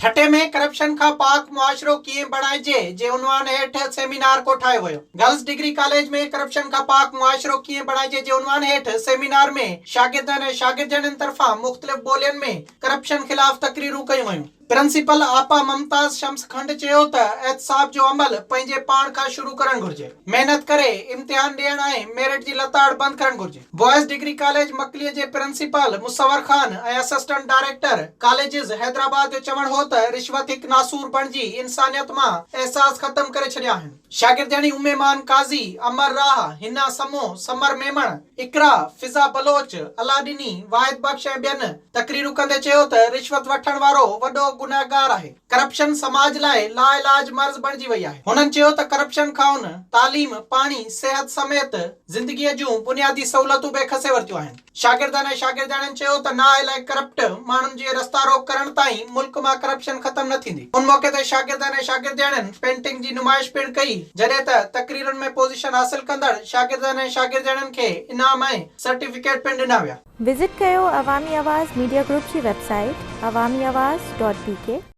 ठटे में करप्शन का पाक मुआशरो कीअं बणाइजे जे उन्वान हेठ सेमिनार को ठाहियो वियो। गर्ल्स डिग्री कॉलेज में करप्शन का पाक मुआशरो कीअं बणाइजे जे उन्वान हेठ सेमिनार में शागिर्दनि ऐं शागिर्दियुनि तरफ़ां मुख़्तलिफ़ ॿोलियुनि में करप्शन ख़िलाफ़ तकरीरूं कयूं वयूं। प्रिंसिपल आपा मुमताज शम्स खंड चयो त एहतसाब जो अमल पंहिंजे पाण खां शुरू करणु घुर्जे। मेहनत करे इम्तिहान ॾियण ऐं मेरिट जी लताड़ बंदि करणु घुर्जे। बॉयज़ डिग्री कॉलेज मकलीअ जे प्रिंसिपल मुसवर खान ऐं असिस्टेंट डायरेक्टर कॉलेजिस हैदराबाद जो चवणु हो त रिश्वत हिकु नासूर बणिजी इंसानियत मां एहसास ख़तम करे छॾिया आहिनि। शागिर्दियाणी उमेमान काज़ी, अमर राह, हिना समो, समर मेमण, इकरा, फिज़ा बलोच, अलादीनी, वाहिद बख्श ऐं ॿियनि तकरीरूं कंदे चयो त रिश्वत वठण वारो वॾो गुनहगार आहे। करप्शन समाज लाइ लाइलाज मर्ज़ बणिजी वई आहे। हुननि चयो त करप्शन खां हुन तालीम, पाणी, सेहत समेत ज़िंदगीअ जूं बुनियादी सहूलियतूं बि खसे वरितियूं आहिनि। शागिर्दनि ऐं शागिर्दियाणियुनि चयो त नाअहल ऐं करप्ट माण्हुनि जे रस्ता रोक करण ताईं मुल्क मां करप्शन ख़तम न थींदी। उन मौके ते शागिर्दनि ऐं शागिर्दियाणियुनि पेंटिंग जी नुमाइश पिणु कई, जॾहिं त तकरीरुनि में पोज़ीशन हासिल कंदड़ शागिर्दनि ऐं शागिर्दियाणियुनि खे इनाम ऐं सर्टिफिकेट पिणु ॾिना विया। विज़िट कयो अवामी आवाज़ मीडिया ग्रुप जी वेबसाइट awamiawaz.pk